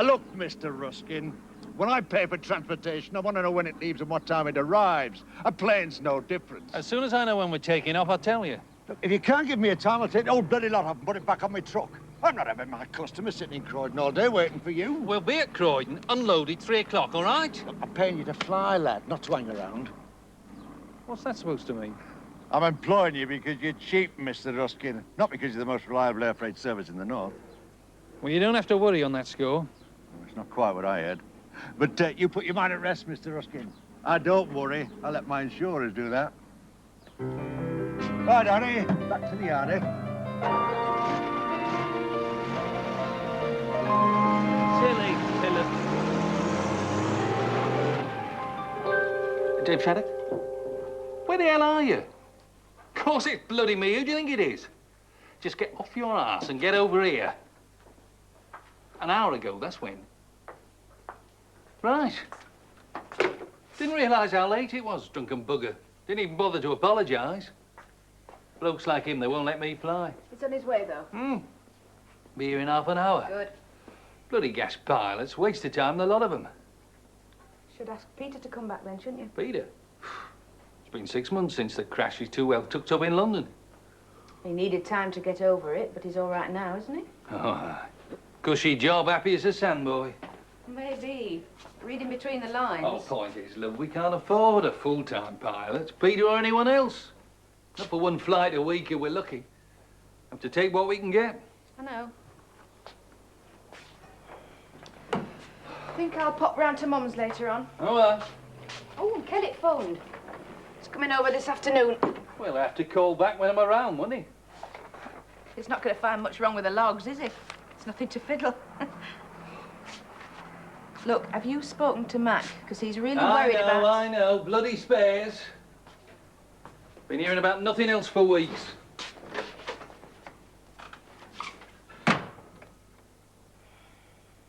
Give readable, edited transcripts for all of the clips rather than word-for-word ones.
Look, Mr. Ruskin, when I pay for transportation, I want to know when it leaves and what time it arrives. A plane's no different. As soon as I know when we're taking off, I'll tell you. Look, if you can't give me a time, I'll take the whole bloody lot off and put it back on my truck. I'm not having my customers sitting in Croydon all day waiting for you. We'll be at Croydon, unloaded, 3 o'clock, all right? Look, I'm paying you to fly, lad, not to hang around. What's that supposed to mean? I'm employing you because you're cheap, Mr. Ruskin, not because you're the most reliable air freight service in the north. Well, you don't have to worry on that score. Well, it's not quite what I heard. But you put your mind at rest, Mr. Ruskin. I don't worry. I'll let my insurers do that. Right, Harry, back to the yard, eh? Silly Philip. Dave Shattuck? Where the hell are you? Of course it's bloody me. Who do you think it is? Just get off your ass and get over here. An hour ago, that's when. Right. Didn't realise how late it was, drunken bugger. Didn't even bother to apologise. Blokes like him, they won't let me fly. He's on his way, though. Be here in half an hour. Good. Bloody gas pilots, waste of time, the lot of them. Should ask Peter to come back then, shouldn't you? Peter? It's been 6 months since the crash. He's too well tucked up in London. He needed time to get over it, but he's all right now, isn't he? Oh, cushy job, happy as a sandboy. Maybe. Reading between the lines. Oh, point is, love, we can't afford a full-time pilot. Peter or anyone else. Not for one flight a week if we're lucky. Have to take what we can get. I know. Think I'll pop round to Mum's later on. All right. Oh, Kelly phoned. He's coming over this afternoon. Well, I have to call back when I'm around, won't he? He's not going to find much wrong with the logs, is he? It's nothing to fiddle. Look, have you spoken to Mac? Because he's really worried about... I know. Bloody spares. Been hearing about nothing else for weeks.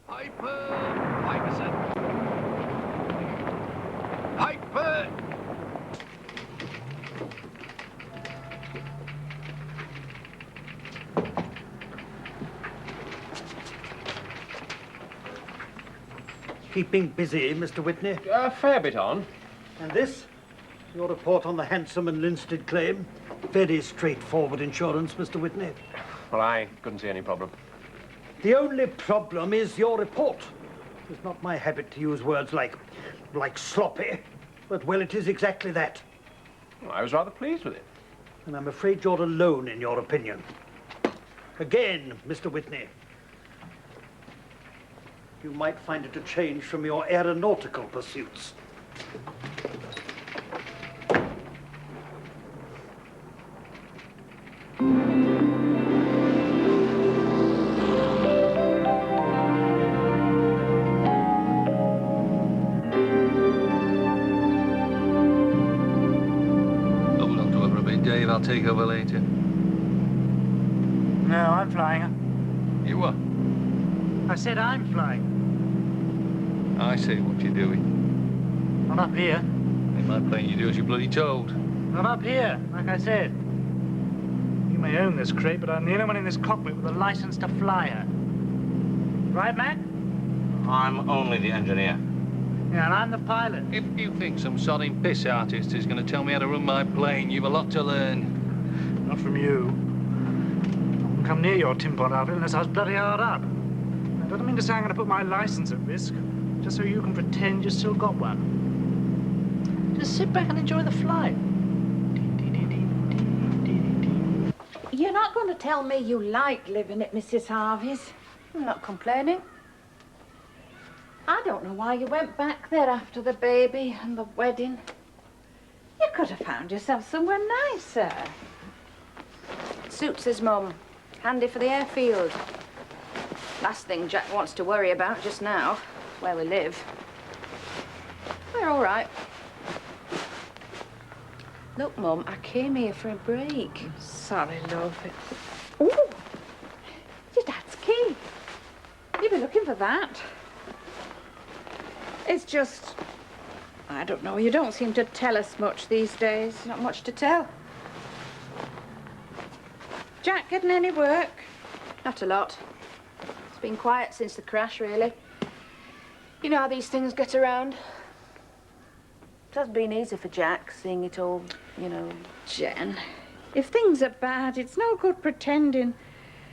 Piper! Piperson! Piper! Keeping busy, Mr. Whitney? A fair bit on. And this? Your report on the Hansom and Linstead claim? Very straightforward insurance, Mr. Whitney. Well, I couldn't see any problem. The only problem is your report. It's not my habit to use words like sloppy, but, well, it is exactly that. Well, I was rather pleased with it. And I'm afraid you're alone in your opinion. Again, Mr. Whitney, you might find it a change from your aeronautical pursuits. Hold on to her for a bit, Dave. I'll take over later. No, I'm flying. You what? I said I'm flying. I see what you're doing. Not up here. In my plane, you do as you're bloody told. Not up here, like I said. You may own this crate, but I'm the only one in this cockpit with a license to fly her. Right, Mac? I'm only the engineer. Yeah, and I'm the pilot. If you think some sodding piss artist is going to tell me how to run my plane, you've a lot to learn. Not from you. I wouldn't come near your tin pot outfit unless I was bloody hard up. I don't mean to say I'm going to put my license at risk, just so you can pretend you still got one. Just sit back and enjoy the flight. You're not going to tell me you like living at Mrs. Harvey's? I'm not complaining. I don't know why you went back there after the baby and the wedding. You could have found yourself somewhere nicer. Suits his mum. Handy for the airfield. Last thing Jack wants to worry about just now, where we live. We're all right. Look, Mum, I came here for a break. Sorry, love. Ooh, your dad's key. You've been looking for that. It's just, I don't know, you don't seem to tell us much these days. Not much to tell. Jack getting any work? Not a lot. It's been quiet since the crash, really. You know how these things get around. It has been easy for Jack, seeing it all, you know. Jen, if things are bad, it's no good pretending.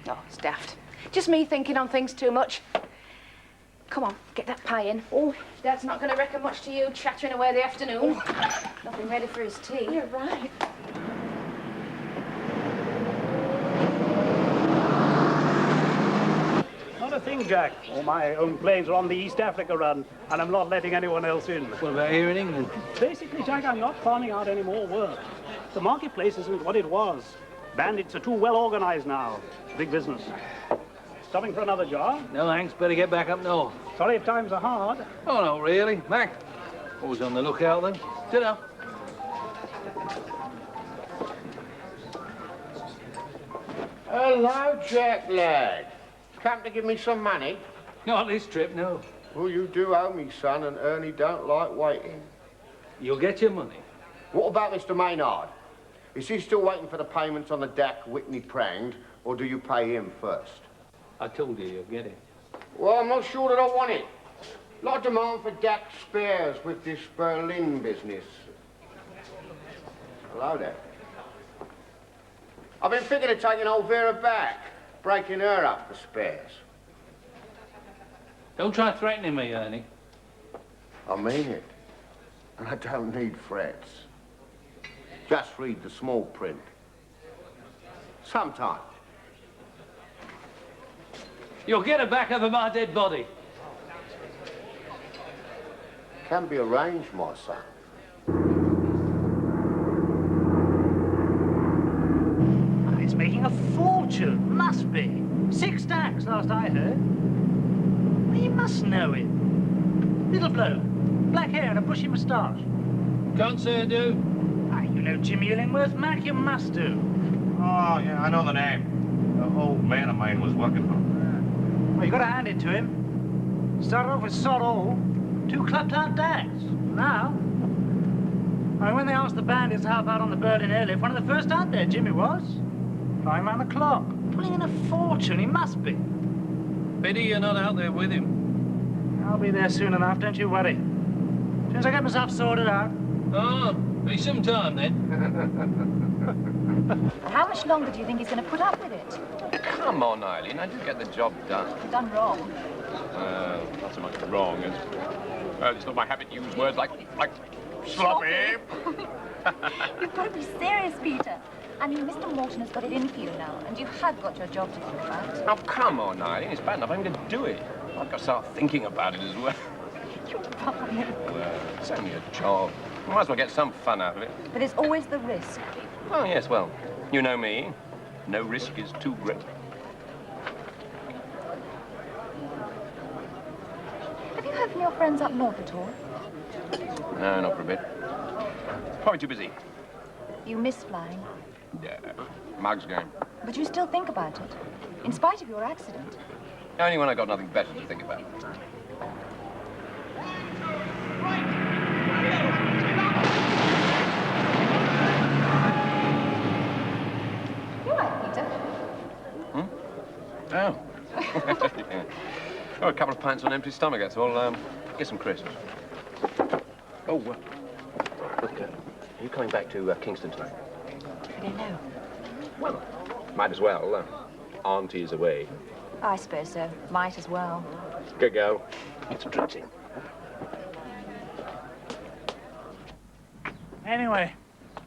Oh, it's daft. Just me thinking on things too much. Come on, get that pie in. Oh, Dad's not going to reckon much to you, chattering away the afternoon. Nothing ready for his tea. You're right. Not a thing, Jack. All my own planes are on the East Africa run, and I'm not letting anyone else in. What about here in England? Basically, Jack, I'm not farming out any more work. The marketplace isn't what it was. Bandits are too well organized now. Big business. Stopping for another job? No, thanks. Better get back up north. Sorry if times are hard. Oh, no, really. Mac, always on the lookout then. Sit down. Hello, Jack, lad. Come to give me some money? Not this trip, no. Well, you do owe me, son, and Ernie don't like waiting. You'll get your money. What about Mr. Maynard? Is he still waiting for the payments on the DAC Whitney pranged, or do you pay him first? I told you you'll get it. Well, I'm not sure that I want it. Lot of demand for DAC spares with this Berlin business. Hello there. I've been thinking of taking old Vera back, breaking her up for spares. Don't try threatening me, Ernie. I mean it. And I don't need threats. Just read the small print. Sometime. You'll get her back over my dead body. Can be arranged, my son. Oh, he's making a fortune. Must be. 6 stacks, last I heard. Well, you must know him. Little bloke. Black hair and a bushy moustache. Can't say I do. Ah, you know Jimmy Illingworth, Mac? You must do. Oh, yeah, I know the name. The old man of mine was working for him. Well, you got to hand it to him. Started off with sod all, 2 clapped-out dags. Now, I mean, when they asked the bandits to help out on the Berlin airlift, one of the first out there, Jimmy was. Flying round the clock. Pulling in a fortune, he must be. Pity you're not out there with him. I'll be there soon enough, don't you worry. As soon as I get myself sorted out. Oh, be some time then. How much longer do you think he's going to put up with it? Come on, Eileen, I did get the job done. Done wrong. Not so much wrong as... it's not my habit to use words like sloppy. You've got to be serious, Peter. I mean, Mr. Morton has got it in for you now, and you have got your job to think about. Oh, come on, Eileen, it's bad enough I'm going to do it. I've got to start thinking about it as well. You're fine. Well, it's only a job. Might as well get some fun out of it. But there's always the risk. Oh, yes, well, you know me. No risk is too great. Have you heard from your friends up north at all? No, not for a bit. Probably too busy. You miss flying, Yeah, mug's game. but you still think about it, in spite of your accident. Only when I got nothing better to think about. You're right, Peter. Oh. Yeah. Oh, a couple of pints on an empty stomach, that's all. Get some crisps. Oh, look, are you coming back to Kingston tonight? I don't know. Well, might as well. Auntie is away. I suppose so. Might as well. Good girl. It's drinking. Anyway,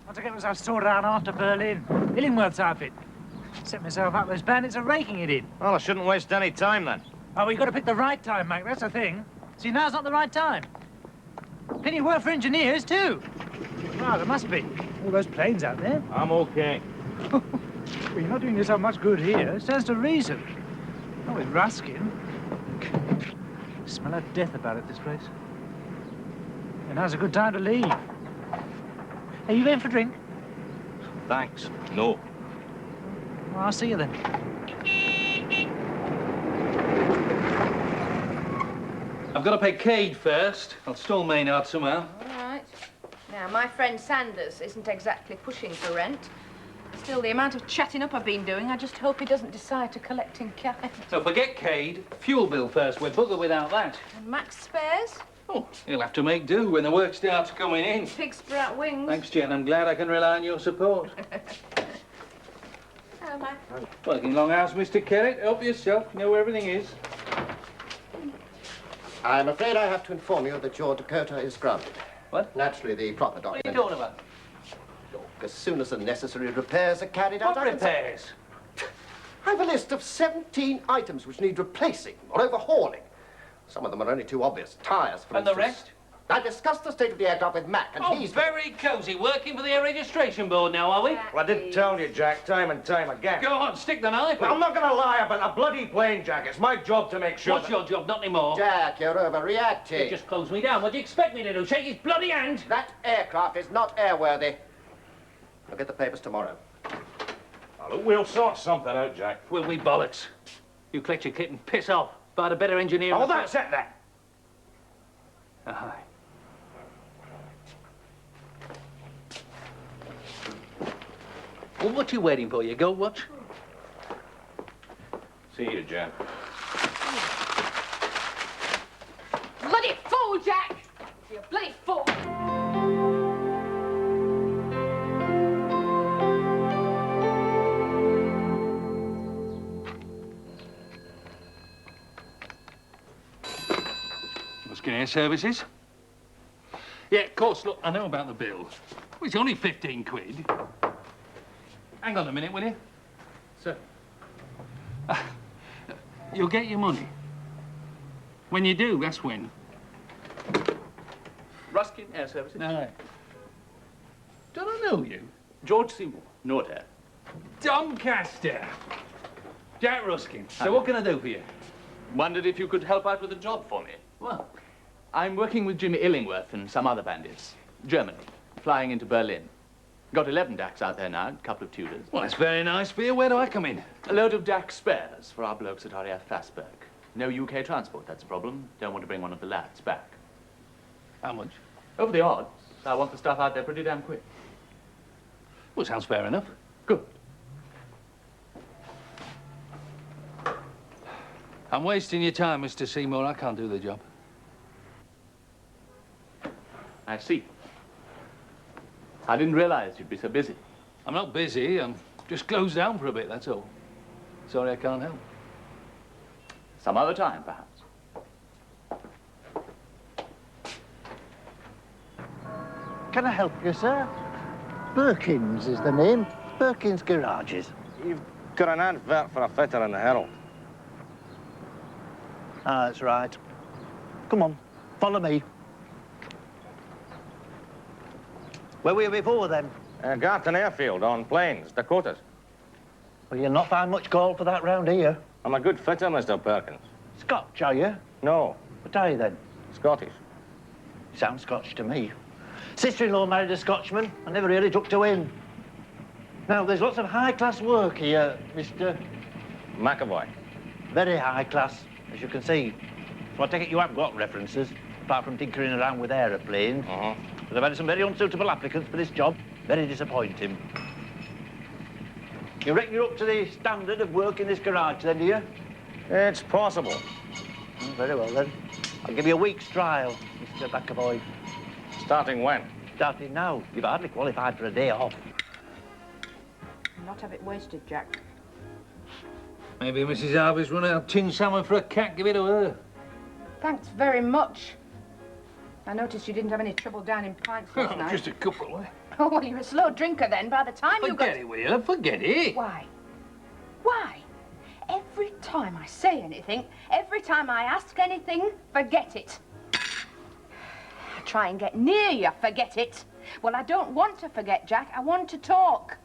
once I get myself sorted out after Berlin, Illingworth's outfit. Set myself up, those bandits are raking it in. Well, I shouldn't waste any time then. Oh, well, you got to pick the right time, Mac, that's the thing. See, now's not the right time. Plenty of work for engineers, too. Well, there must be. All those planes out there. I'm okay. Well, you're not doing yourself much good here. It stands to reason. Not with Ruskin. Smell of death about it, this place. And now's a good time to leave. Are you going for a drink? Thanks. No. Well, I'll see you then. I've got to pay Cade first. I'll stall Maynard somehow. All right. Now, my friend Sanders isn't exactly pushing for rent. Still, the amount of chatting up I've been doing, I just hope he doesn't decide to collect in kind. So forget Cade. Fuel bill first. We're buggered without that. And Max spares? Oh, he'll have to make do when the work starts coming in. Pig sprout wings. Thanks, Jen. I'm glad I can rely on your support. Hello, Max. Working long hours, Mr. Kerritt. Help yourself. You know where everything is. I'm afraid I have to inform you that your Dakota is grounded. What? Naturally, the proper What are document. you talking about? Look, as soon as the necessary repairs are carried out, What I can say- repairs? I have a list of 17 items which need replacing or overhauling. Some of them are only too obvious. Tires, for And the instance. rest? I discussed the state of the aircraft with Mac, and Oh, he's... very cosy. Working for the Air Registration Board now, are we? Well, I did tell you, Jack, time and time again. Go on, stick the knife. Well, I'm not going to lie about a bloody plane, Jack. It's my job to make sure What's your job? Not anymore. Jack, you're overreacting. You just closed me down. What do you expect me to do? Shake his bloody hand? That aircraft is not airworthy. I'll get the papers tomorrow. Oh, look, we'll sort something out, Jack. Will we bollocks? You collect your kit and piss off. Find a better engineer. Oh, that's it, then. Aye. Well, what you waiting for? You go watch? See you, Jack. Bloody fool, Jack! You bloody fool! Ruskin Air Services? Yeah, of course. Look, I know about the bill. Well, it's only 15 quid. Hang on a minute, will you? Sir. You'll get your money. When you do, that's when. Ruskin Air Services. No. Don't I know you? George Seymour, Nordair. Doncaster. Jack Ruskin. So what can I do for you? Wondered if you could help out with a job for me. Well, I'm working with Jimmy Illingworth and some other bandits. Germany, flying into Berlin. Got 11 DACs out there now, a couple of Tudors. well, that's very nice for you. Where do I come in? A load of DAC spares for our blokes at RAF Fassberg. No UK transport, that's a problem. Don't want to bring one of the lads back. How much? Over the odds, I want the stuff out there pretty damn quick. Well, sounds fair enough. Good. I'm wasting your time, Mr. Seymour. I can't do the job. I see. I didn't realize you'd be so busy. I'm not busy. I'm just closed down for a bit, that's all. Sorry I can't help. Some other time, perhaps. Can I help you, sir? Birkins is the name. Birkins Garages. You've got an advert for a fitter in the Herald. Ah, that's right. Come on, follow me. Where were you before, then? Garton Airfield on Plains, Dakotas. Well, you'll not find much call for that round here. I'm a good fitter, Mr. Perkins. Scotch, are you? No, What are you, then? Scottish. Sounds Scotch to me. Sister-in-law married a Scotchman. I never really took to him. Now, there's lots of high-class work here, Mr. McAvoy. Very high-class, as you can see. So I take it you haven't got references, apart from tinkering around with aeroplanes. But I've had some very unsuitable applicants for this job. Very disappointing. You reckon you're up to the standard of work in this garage, then, do you? It's possible. Oh, very well, then. I'll give you a week's trial, Mr. McAvoy. Starting when? Starting now. You've hardly qualified for a day off. Not have it wasted, Jack. Maybe Mrs. Harvey's run out of tin salmon for a cat. Give it to her. Thanks very much. I noticed you didn't have any trouble down in pints last night. Just a couple, eh? Oh, well, you're a slow drinker then. By the time you got... Forget it, will you? Forget it. Why? Why? Every time I say anything, every time I ask anything, forget it. I try and get near you, forget it. Well, I don't want to forget, Jack. I want to talk.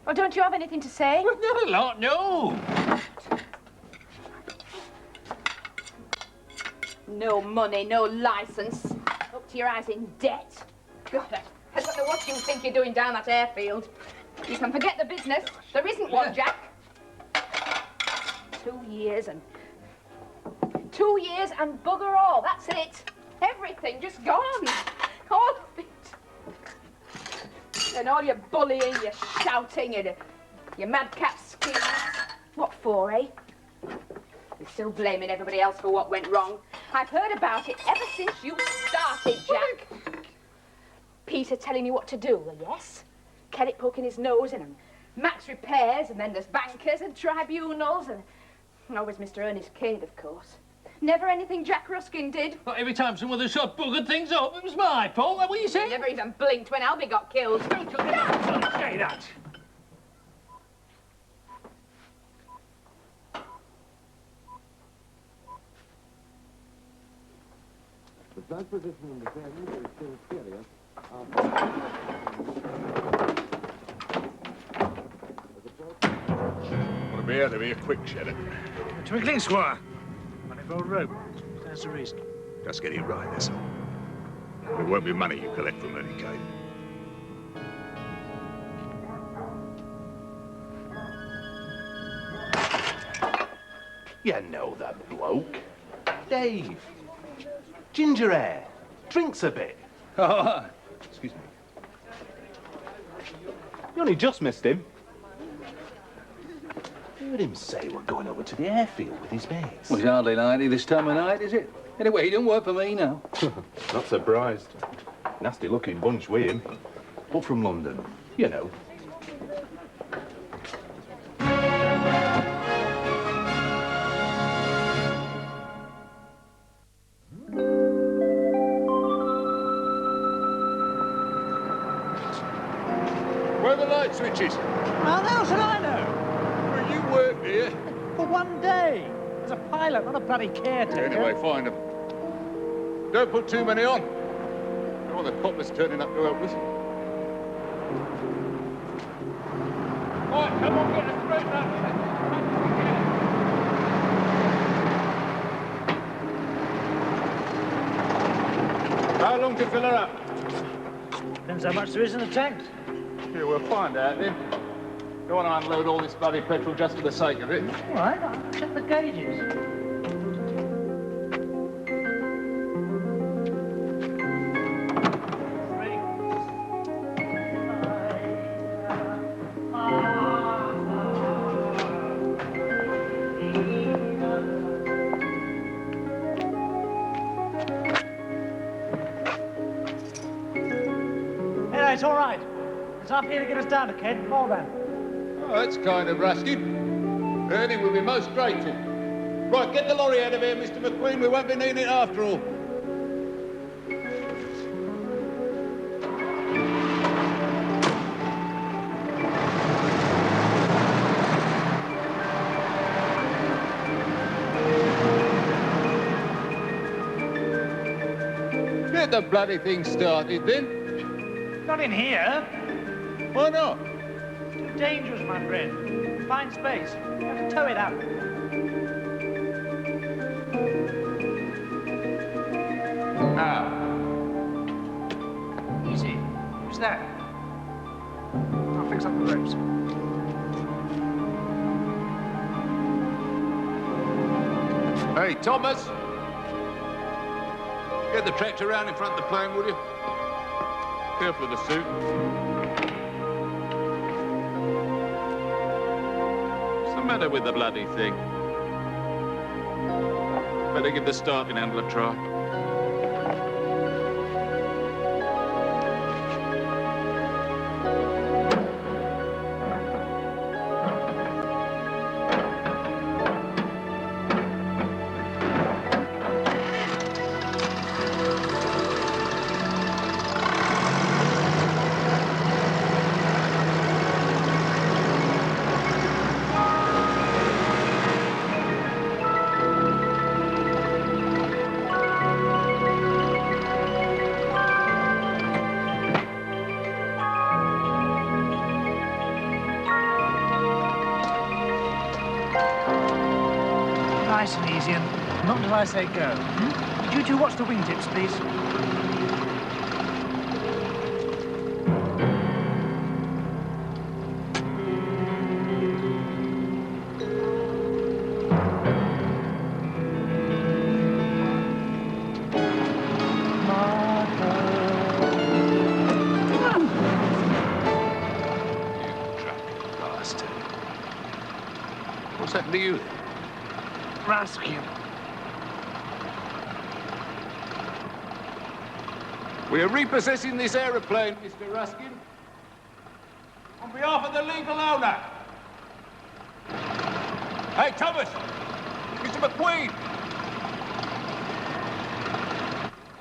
Well, don't you have anything to say? Well, not a lot, no. No money, no license. Up to your eyes in debt. God, I don't know what you think you're doing down that airfield. You can forget the business. There isn't one, Jack. 2 years and... 2 years and bugger all. That's it. Everything just gone. All of it. And all your bullying, your shouting, and your madcap schemes. What for, eh? You're still blaming everybody else for what went wrong. I've heard about it ever since you started, Jack. Peter telling you what to do, yes? Kerrick poking his nose in, and Max repairs, and then there's bankers and tribunals, and always Mr. Ernest Cade, of course. Never anything Jack Ruskin did. Well, every time some other shot buggered things up, it was my fault. What were you saying? Never even blinked when Albie got killed. Don't say that. The drug position in the Germans is still serious. Want to be out of here quick, Sheriff. Twinkling, Squire. Money for old rope. That's the reason. Just get it right, that's all. It won't be money you collect from Ernie Cade. You know that bloke. Dave. Ginger hair. Drinks a bit. Oh, excuse me. You only just missed him. Heard him say we're going over to the airfield with his mates. Well, it's hardly likely this time of night, is it? Anyway, he don't work for me now. Not surprised. Nasty looking bunch with him. But from London, you know. Where are the light switches? How the hell should I know? Well, you work here. For one day. As a pilot, not a bloody caretaker. Anyway, find them. Don't put too many on. Don't want the coppers turning up to help us. All right, come on, get us straight back. How long to fill her up? Depends how much there is in the tanks. Yeah, we'll find out then. Don't want to unload all this bloody petrol just for the sake of it. All right, I'll check the gauges. It's all right. It's up here to get us down to Kent. More than. Oh, that's kind of rusted. Ernie will be most grateful. Right, get the lorry out of here, Mr. McQueen. We won't be needing it after all. Get the bloody thing started, then. Not in here. Why not? Too dangerous, my friend. Find space. You have to tow it up. Now. Easy. Who's that? I'll fix up the ropes. Hey, Thomas. Get the tractor round in front of the plane, will you? Careful of the suit. What's the matter with the bloody thing? Better give the starting handle a try. Nice and easy, and not until I say go. Would you two watch the wingtips, please? bastard. What's happened to you? Raskin. We're repossessing this aeroplane, Mr. Ruskin. On behalf of the legal owner. Hey, Thomas! Mr. McQueen!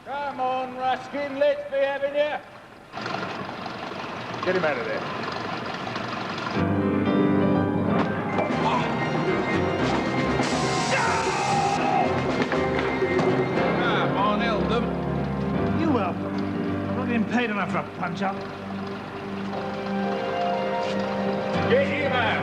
Come on, Ruskin, let's be having you. Get him out of there. Come on, Eldon. You're welcome. I've not been paid enough for a punch-up. Get him out.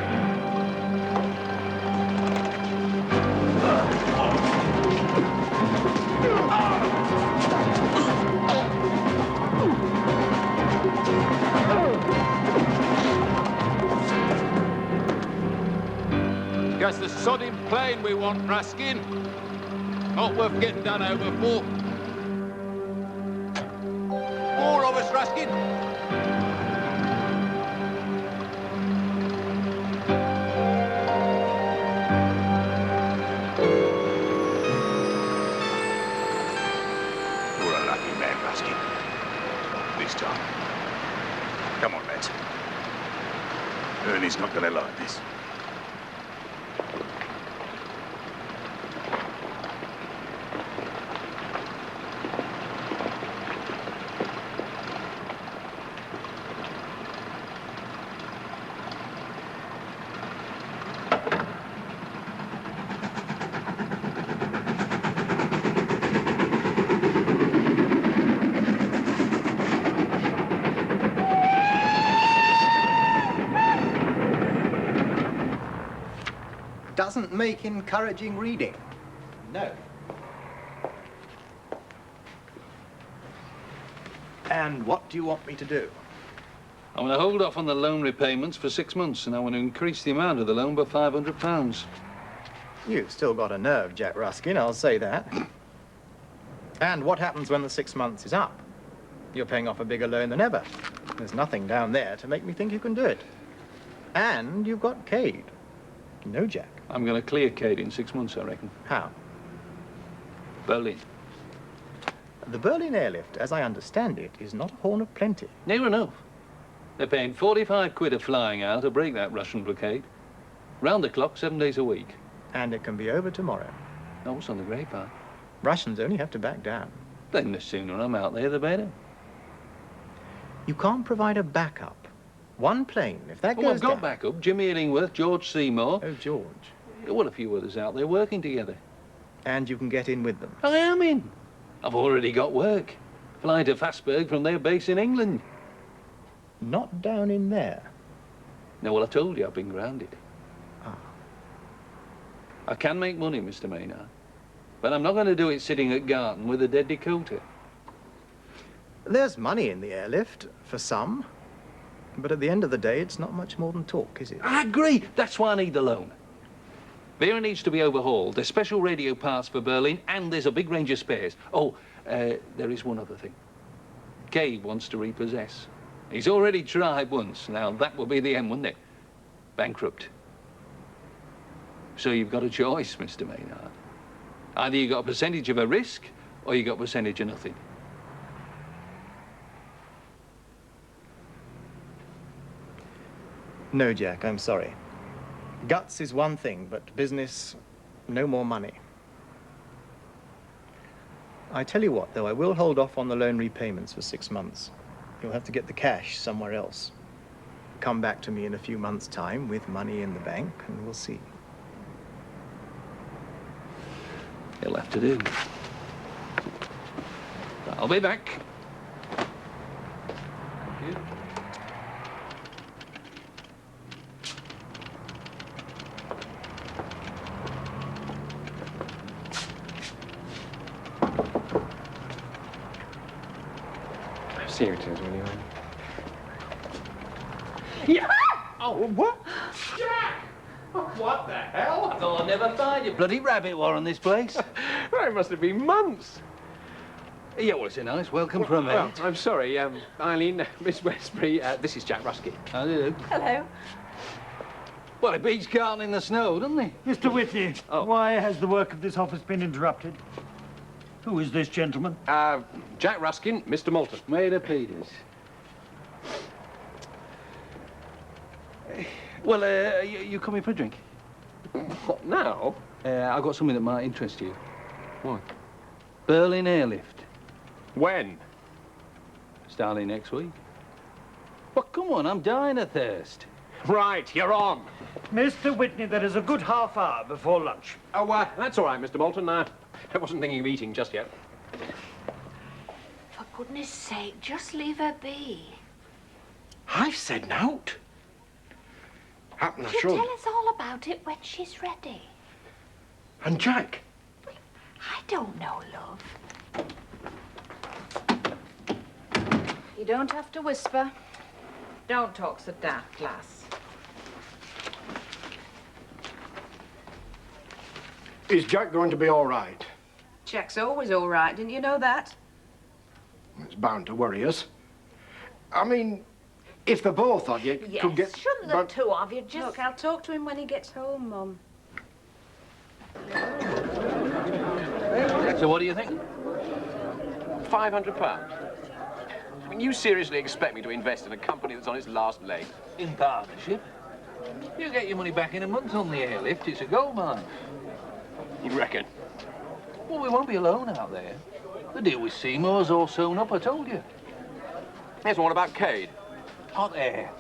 Just the sodding plane we want, Ruskin. Not worth getting done over for. More of us, Ruskin. You're a lucky man, Ruskin. This time. Come on, lads. Ernie's not gonna like this. Doesn't make encouraging reading. No. And what do you want me to do? I want to hold off on the loan repayments for 6 months, and I want to increase the amount of the loan by £500. You've still got a nerve, Jack Ruskin, I'll say that. And what happens when the 6 months is up? You're paying off a bigger loan than ever. There's nothing down there to make me think you can do it. And you've got Cade. No, Jack. I'm going to clear Cade in 6 months, I reckon. How? Berlin. The Berlin airlift, as I understand it, is not a horn of plenty. Near enough. They're paying 45 quid a flying hour to break that Russian blockade. Round the clock, 7 days a week. And it can be over tomorrow. Oh, what's on the grapevine? Russians only have to back down. Then the sooner I'm out there, the better. You can't provide a backup. One plane, if that Oh, goes I've got down... backup. Jimmy Illingworth, George Seymour. Oh, George. Well, a few others out there working together. And you can get in with them. I am in. I've already got work. Flying to Fassberg from their base in England. Not down in there. No, well, I told you I've been grounded. Ah. I can make money, Mr. Maynard. But I'm not going to do it sitting at Garton with a dead Dakota. There's money in the airlift, for some. But at the end of the day, it's not much more than talk, is it? I agree. That's why I need the loan. Vera needs to be overhauled. There's special radio parts for Berlin, and there's a big range of spares. Oh, there is one other thing. Cade wants to repossess. He's already tried once. Now, that will be the end, wouldn't it? Bankrupt. So you've got a choice, Mr. Maynard. Either you got a percentage of a risk, or you got a percentage of nothing. No, Jack, I'm sorry. Guts is one thing, but business, no more money. I tell you what, though, I will hold off on the loan repayments for 6 months. You'll have to get the cash somewhere else. Come back to me in a few months' time with money in the bank, and we'll see. He'll have to do. I'll be back. Thank you. Here it is, will you? Yeah! Oh, what? Jack! What the hell? I thought I'd never find you. Bloody rabbit warren, this place. Well, it must have been months. Yeah, well, it's a nice welcome from me. Well, I'm sorry, Eileen, Miss Westbury, this is Jack Ruskin. How do you do? Hello. Well, it beats carting in the snow, doesn't it? Mr. Whitney, why has the work of this office been interrupted? Who is this gentleman? Jack Ruskin, Mr. Moulton. Maida Peters. Well, you coming for a drink? What, now? I've got something that might interest you. What? Berlin airlift. When? Starting next week. Well, come on, I'm dying of thirst. Right, you're on. Mr. Whitney, there is a good half hour before lunch. Oh, that's all right, Mr. Moulton. I wasn't thinking of eating just yet. For goodness sake, just leave her be. I've said nought. Happen I You should. tell us all about it when she's ready. And Jack? I don't know, love. You don't have to whisper. Don't talk so daft, lass. Is Jack going to be all right? Jack's always all right, didn't you know that? It's bound to worry us. I mean, if the both of you Yes, could get... shouldn't the two of you just... Look, I'll talk to him when he gets home, Mum. So what do you think? £500. I mean, you seriously expect me to invest in a company that's on its last leg? In partnership. You get your money back in a month on the airlift. It's a gold mine. You reckon? Well, we won't be alone out there. The deal with Seymour's all sewn up, I told you. Yes, what about Cade? Hot air.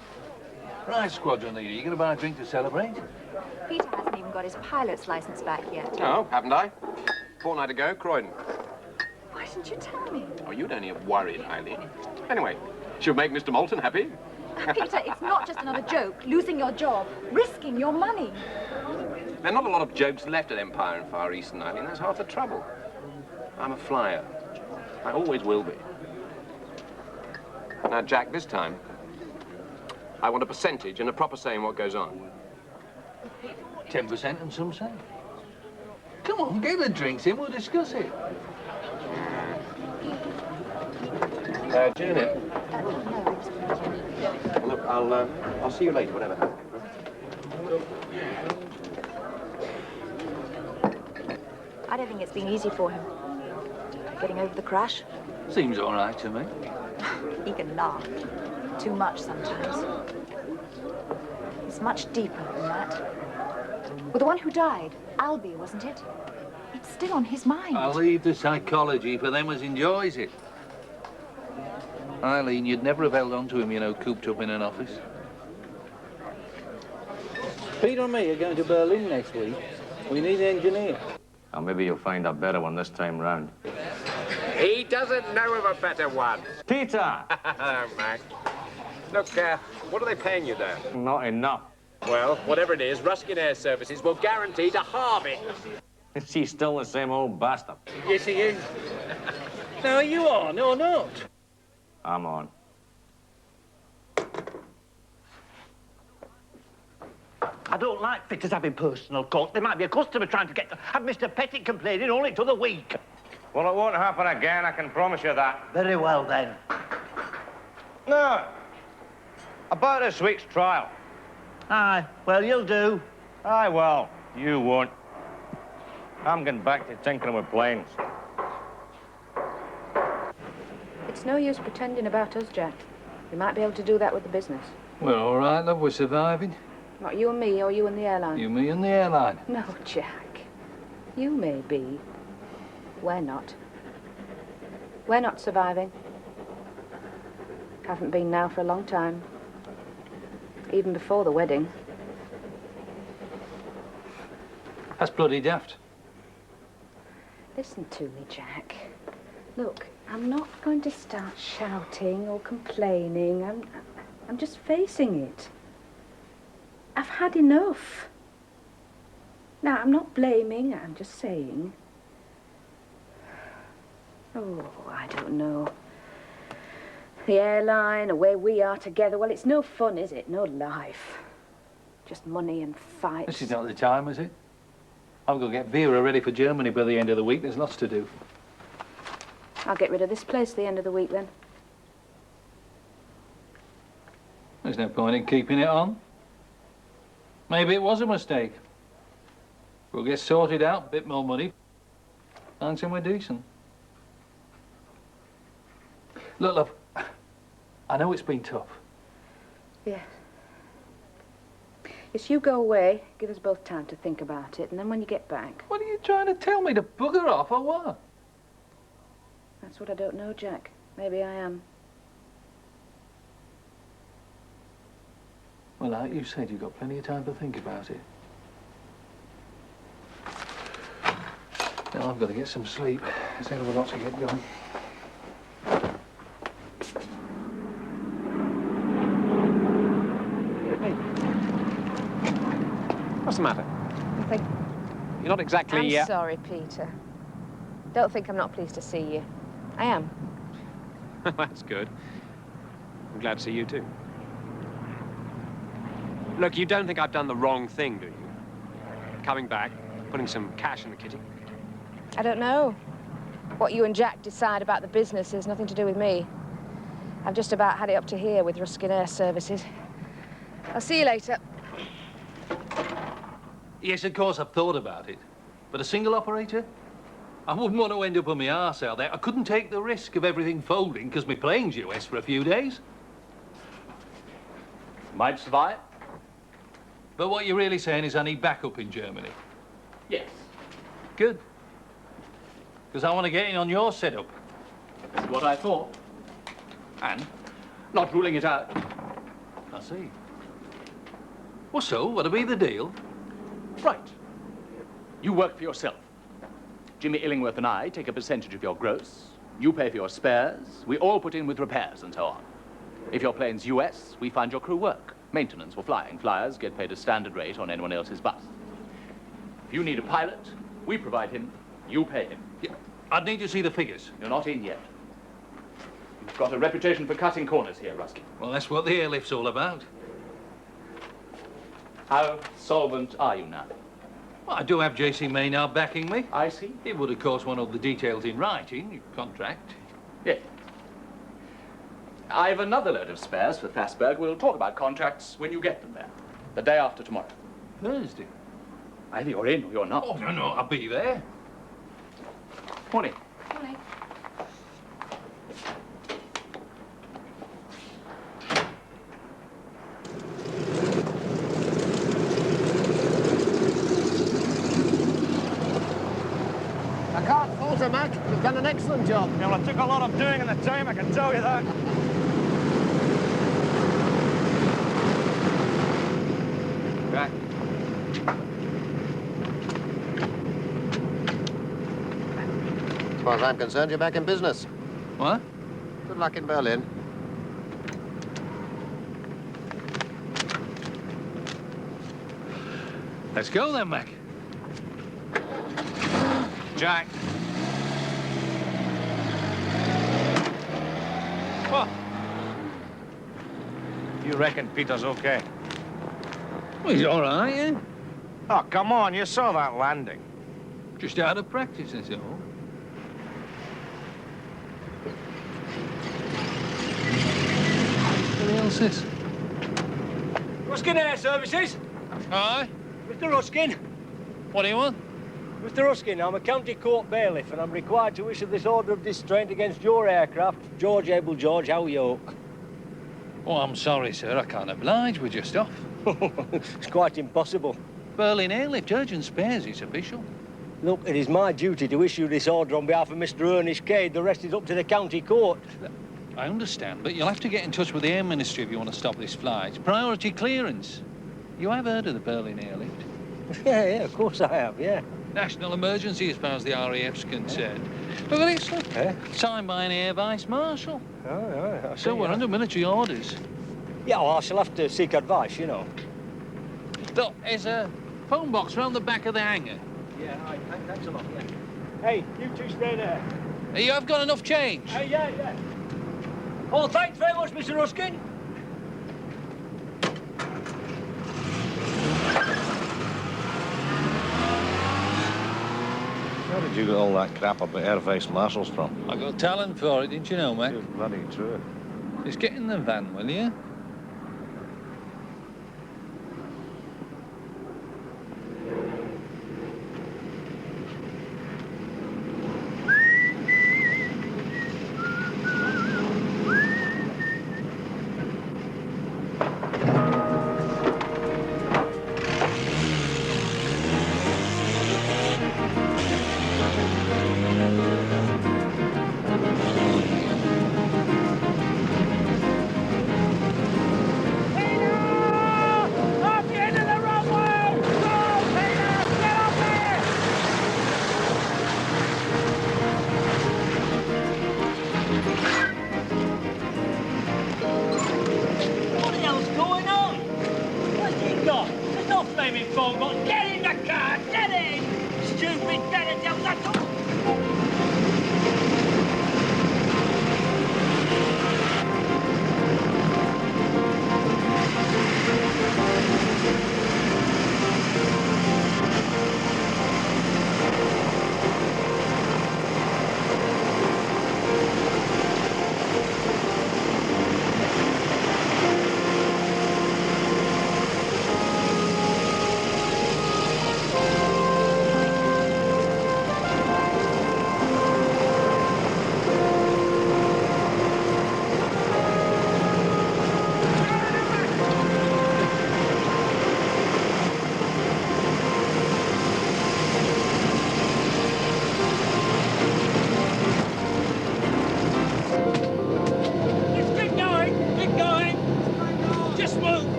Right, squadron leader, you gonna buy a drink to celebrate? Peter hasn't even got his pilot's license back yet. Oh, haven't I? Fortnight ago, Croydon. Why didn't you tell me? Oh, you'd only have worried, Eileen. Anyway, she'll make Mr. Moulton happy. Peter, it's not just another joke. Losing your job, risking your money. There are not a lot of jokes left at Empire and Far Eastern, Eileen. That's half the trouble. I'm a flyer. I always will be. Now, Jack, this time, I want a percentage and a proper say in what goes on. 10% and some say. Come on, get the drinks in, we'll discuss it. Janet. Look, I'll see you later, whatever happens. I don't think it's been easy for him. Getting over the crash. Seems all right to me. He can laugh. Too much sometimes. It's much deeper than that. Well, the one who died, Albie, wasn't it? It's still on his mind. I'll leave the psychology for them as enjoys it. Eileen, you'd never have held on to him, you know, cooped up in an office. Peter and me are going to Berlin next week. We need an engineer. Oh, maybe you'll find a better one this time round. He doesn't know of a better one. Peter! Mac. Look, what are they paying you there? Not enough. Well, whatever it is, Ruskin Air Services will guarantee to halve it. Is he still the same old bastard? Yes, he is. No, you are. No, not. I'm on. I don't like fitters having personal calls. There might be a customer trying to have Mr. Pettit complaining only to the week. Well, it won't happen again, I can promise you that. Very well, then. No. About this week's trial. Aye, well, you'll do. Aye, well, you won't. I'm getting back to tinkering with planes. It's no use pretending about us, Jack. We might be able to do that with the business. We're all right, love. We're surviving. Not you and me, or you and the airline. You, me, and the airline. No, Jack. You may be. We're not. We're not surviving. Haven't been now for a long time. Even before the wedding. That's bloody daft. Listen to me, Jack. Look, I'm not going to start shouting or complaining. I'm just facing it. I've had enough. Now, I'm not blaming, I'm just saying. Oh, I don't know. The airline, or where we are together, well, it's no fun, is it? No life. Just money and fights. This is not the time, is it? I'm going to get Vera ready for Germany by the end of the week. There's lots to do. I'll get rid of this place at the end of the week, then. There's no point in keeping it on. Maybe it was a mistake. We'll get sorted out, a bit more money. Find somewhere decent. Look, love, I know it's been tough. Yeah. Yes, you go away, give us both time to think about it, and then when you get back... What are you trying to tell me, to bugger off or what? That's what I don't know, Jack. Maybe I am. Well, like you said, you've got plenty of time to think about it. Now, I've got to get some sleep. There's a hell of a lot to get going. What's the matter? Nothing. You're not exactly... I'm sorry, Peter. Don't think I'm not pleased to see you. I am. That's good. I'm glad to see you too. Look, you don't think I've done the wrong thing, do you? Coming back, putting some cash in the kitty? I don't know. What you and Jack decide about the business has nothing to do with me. I've just about had it up to here with Ruskin Air Services. I'll see you later. Yes, of course, I've thought about it. But a single operator? I wouldn't want to end up on my arse out there. I couldn't take the risk of everything folding because my plane's US for a few days. Might survive. But what you're really saying is I need backup in Germany? Yes. Good. Because I want to get in on your setup. That's what I thought. And not ruling it out. I see. Well, so, what'll be the deal? Right. You work for yourself. Jimmy Illingworth and I take a percentage of your gross. You pay for your spares. We all put in with repairs and so on. If your plane's US, we find your crew work. Maintenance for flying. Flyers get paid a standard rate on anyone else's bus. If you need a pilot, we provide him. You pay him. Yeah, I'd need to see the figures. You're not in yet. You've got a reputation for cutting corners here, Ruskin. Well, that's what the airlift's all about. How solvent are you now? Well, I do have J.C. Maynard backing me. I see. He would, of course, want all the details in writing, your contract. Yes. I've another load of spares for Fassberg. We'll talk about contracts when you get them there. The day after tomorrow. Thursday? Either you're in or you're not. Oh, no, I'll be there. Morning. Morning. I can't fault her, Mac. You've done an excellent job. Yeah, well, it took a lot of doing in the time, I can tell you that. Right. As far as I'm concerned, you're back in business. What? Good luck in Berlin. Let's go then, Mac. Jack. What? You reckon Peter's okay? Well, he's all right, eh? Oh, come on, you saw that landing. Just out of practice, that's all. What the hell's this? Ruskin Air Services? Aye? Mr. Ruskin? What do you want? Mr. Ruskin, I'm a county court bailiff and I'm required to issue this order of distraint against your aircraft, George Able George Howe York. Oh, I'm sorry, sir. I can't oblige. We're just off. It's quite impossible. Berlin Airlift, urgent spares. It's official. Look, it is my duty to issue this order on behalf of Mr. Ernest Cade. The rest is up to the county court. I understand, but you'll have to get in touch with the Air Ministry if you want to stop this flight. It's priority clearance. You have heard of the Berlin Airlift? Yeah, of course I have, yeah. National emergency as far as the RAF's concerned. Look at this, look. Signed by an Air Vice Marshal. Oh, So we're under military orders. Yeah, well, I shall have to seek advice, you know. Look, there's a phone box round the back of the hangar. Yeah, thanks a lot, yeah. Hey, you two stay there. You have got enough change? Yeah. Oh, thanks very much, Mr. Ruskin. Where did you get all that crap about Air Vice Marshals from? I got talent for it, didn't you know, mate? It's bloody true. Just get in the van, will you? not. There's no flaming phone book. Get in the car! Get in! Stupid better devil, that's all.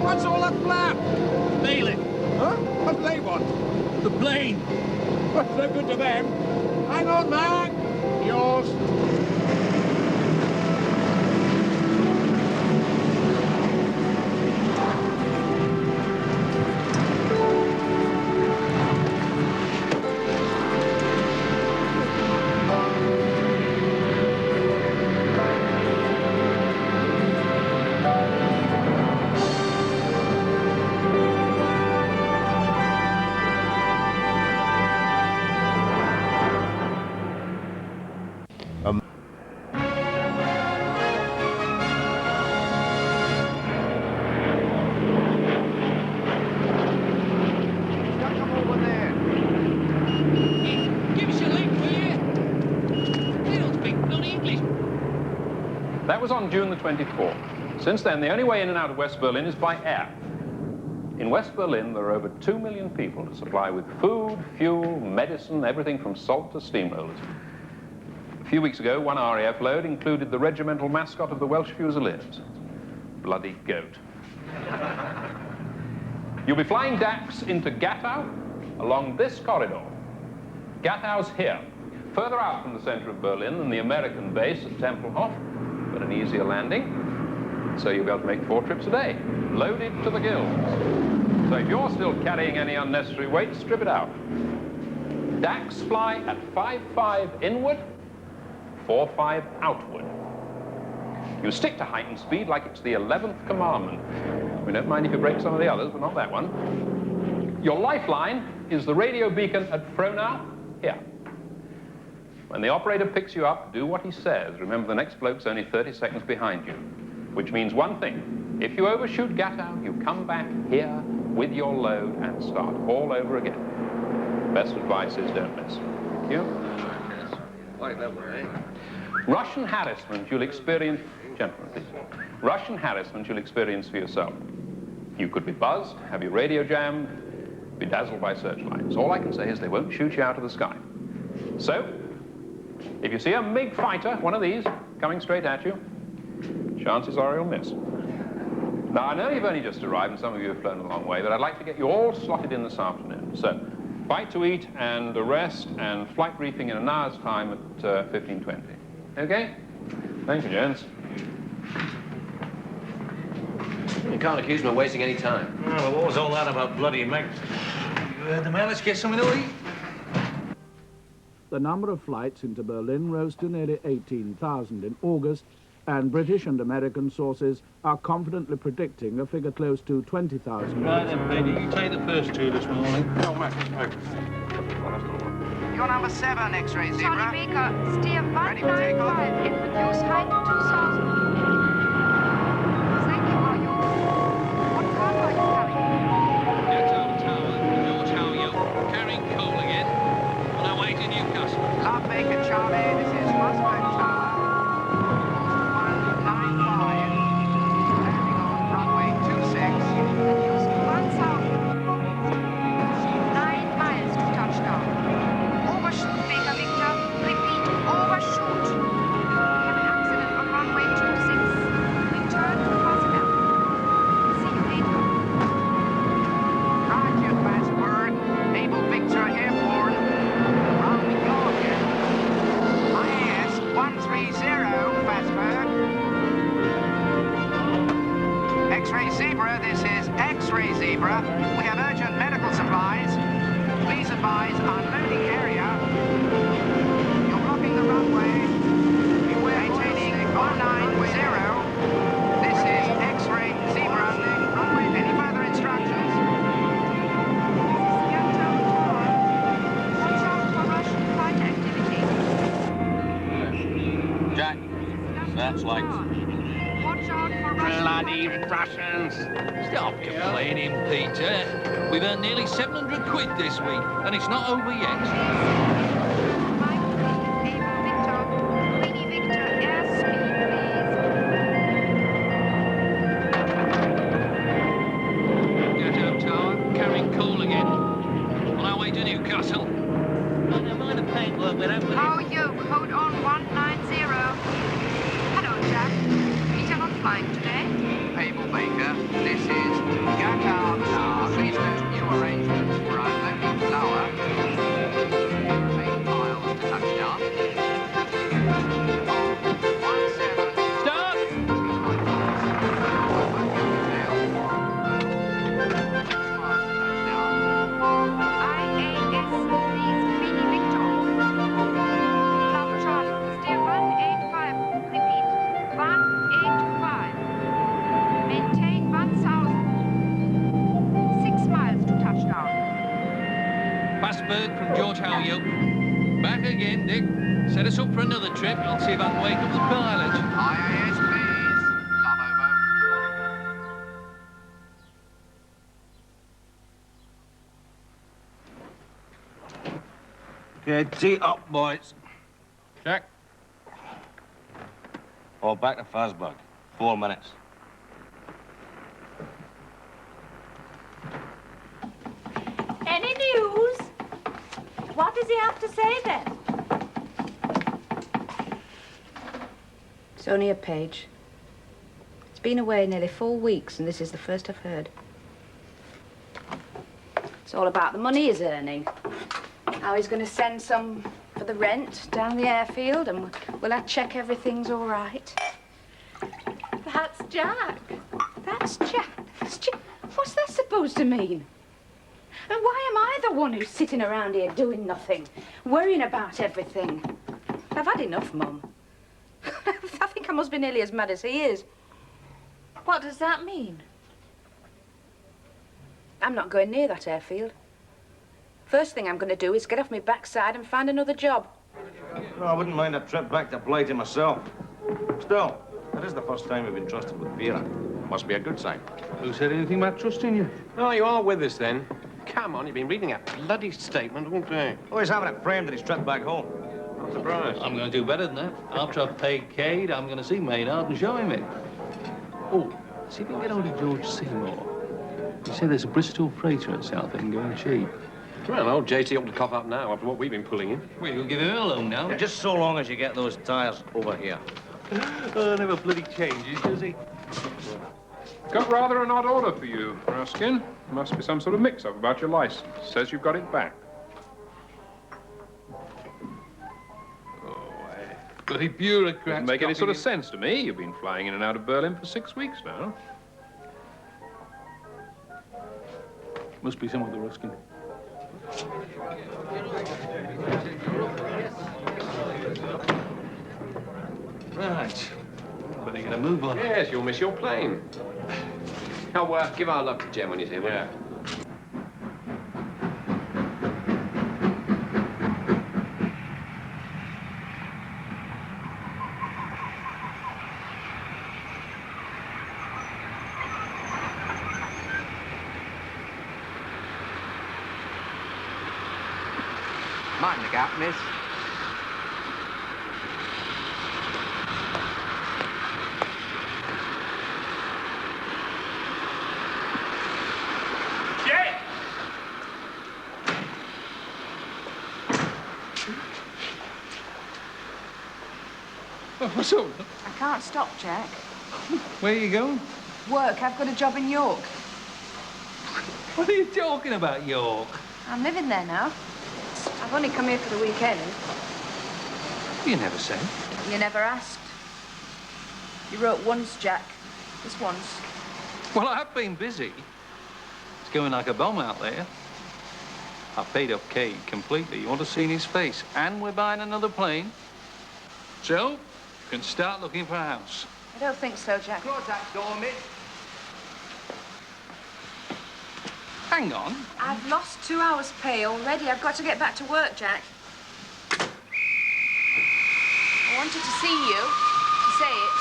What's all that flap? Bailey. Huh? What do they want? The plane. What's so good to them? Hang on, man. Yours. That was on June the 24th. Since then, the only way in and out of West Berlin is by air. In West Berlin, there are over 2 million people to supply with food, fuel, medicine, everything from salt to steamrollers. A few weeks ago, one RAF load included the regimental mascot of the Welsh Fusiliers, Bloody Goat. You'll be flying Dax into Gatow along this corridor. Gatow's here, further out from the center of Berlin than the American base at Tempelhof, but an easier landing. So you'll be able to make 4 trips a day, loaded to the gills. So if you're still carrying any unnecessary weight, strip it out. Dax fly at 5.5 inward, 4.5 outward. You stick to heightened speed like it's the 11th commandment. We don't mind if you break some of the others, but not that one. Your lifeline is the radio beacon at Frohnau, here. When the operator picks you up, do what he says. Remember, the next bloke's only 30 seconds behind you, which means one thing. If you overshoot Gatow, you come back here with your load and start all over again. Best advice is don't miss. Thank you. Like that way. Russian harassment you'll experience, gentlemen, please. Russian harassment you'll experience for yourself. You could be buzzed, have your radio jammed, be dazzled by searchlights. All I can say is they won't shoot you out of the sky. So, if you see a MiG fighter, one of these, coming straight at you, chances are you'll miss. Now, I know you've only just arrived, and some of you have flown a long way, but I'd like to get you all slotted in this afternoon. So, bite to eat and a rest and flight briefing in an hour's time at 15:20. Okay? Thank you, gents. You can't accuse me of wasting any time. Well, what was all that about bloody Meg? You heard the man. Let's get something to eat. The number of flights into Berlin rose to nearly 18,000 in August, and British and American sources are confidently predicting a figure close to 20,000. Right then, Benny, you take the first 2 this morning. Oh, Max. You're number 7, X-ray Zebra. Charlie Baker, steer Ready for takeoff? 195 and reduce height 2,000. Thank you, are you? What cargo are you carrying? Gatow Tower, George Howe, carrying coal again. On our way to Newcastle. Love Baker, Charlie. This is Moscow Tower. 195. Landing on runway 26. Reduce 1,000. 9 miles to touchdown. Overshoot, Baker Victor. Repeat, overshoot. Have an accident on runway 26. Zebra. We have urgent medical supplies. Please advise unloading area. You're blocking the runway. Maintaining 190. This is X-ray Zebra. Any further instructions? Watch out for Russian flight activity. Jack, searchlights. Watch out for Russian Bloody Russians! Stop complaining, Peter. We've earned nearly 700 quid this week, and it's not over yet. Ghetto Tower, carrying coal again. On our way to Newcastle. I don't mind the paintwork, but I'm... How are you? Code on 190. Hello, Jack. Peter not flying today? Able Baker, this is Qatar Tower. Please note new arrangements for unloading flour. Main miles to touchdown. Stop! IAS, please, Mini Victor. Bravo Charlie, steer 185. Repeat, 185. Maintain 1,000. 6 miles to touchdown. Fastberg from George Howe Yoke. Back again, Dick. Set us up for another trip. I'll see if I can wake up the pilot. IAS, please. Love over. Okay, tee up, boys. Jack. Or back to Fazbug. 4 minutes. Any news? What does he have to say then? It's only a page. It's been away nearly 4 weeks, and this is the first I've heard. It's all about the money he's earning. How he's going to send some for the rent down the airfield, and will I check everything's all right? That's Jack. That's Jack. That's Jack. What's that supposed to mean? And why am I the one who's sitting around here doing nothing, worrying about everything? I've had enough, Mum. I think I must be nearly as mad as he is. What does that mean? I'm not going near that airfield. First thing I'm going to do is get off my backside and find another job. Well, I wouldn't mind a trip back to Blighty myself. Still, that is the first time we've been trusted with Vera. Must be a good sign. Who said anything about trusting you? Oh, you are with us then. Come on, you've been reading that bloody statement all day. Oh, he's having it framed in his trip back home. I'm surprised. I'm going to do better than that. After I've paid Cade, I'm going to see Maynard and show him it. Oh, see if we can get hold of George Seymour. He said there's a Bristol freighter at Southend going cheap. Well, old JT ought to cough up now after what we've been pulling in. Well, you'll give him a loan now. Yeah, just so long as you get those tyres over here. Oh, never bloody changes, does he? Got rather an odd order for you, Ruskin. Must be some sort of mix-up about your license. Says you've got it back. Bloody bureaucrats. Doesn't make any sort of sense to me. You've been flying in and out of Berlin for 6 weeks now. Must be some of the Ruskin. Right. Better get a move on. Yes, you'll miss your plane. Oh, give our love to Jem when he's here, will you? Mind the gap, miss. What's up? I can't stop, Jack. Where are you going? Work. I've got a job in York. What are you talking about, York? I'm living there now. I've only come here for the weekend. You never said. You never asked. You wrote once, Jack. Just once. Well, I've been busy. It's going like a bomb out there. I paid off Cade completely. You ought to have seen his face. And we're buying another plane. So, you can start looking for a house. I don't think so, Jack. Close that door, miss. Hang on. I've lost 2 hours' pay already. I've got to get back to work, Jack. I wanted to see you, to say it.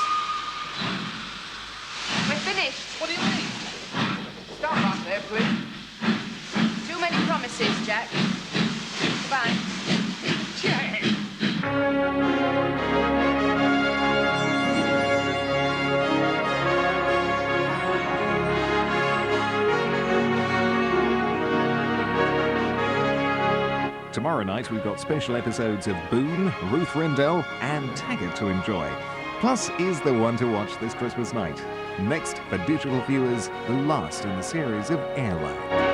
We're finished. What do you mean? Stop right there, please. Too many promises, Jack. Goodbye. Jack! Tomorrow night we've got special episodes of Boone, Ruth Rendell and Taggart to enjoy. Plus, is the one to watch this Christmas night. Next, for digital viewers, the last in the series of Airline.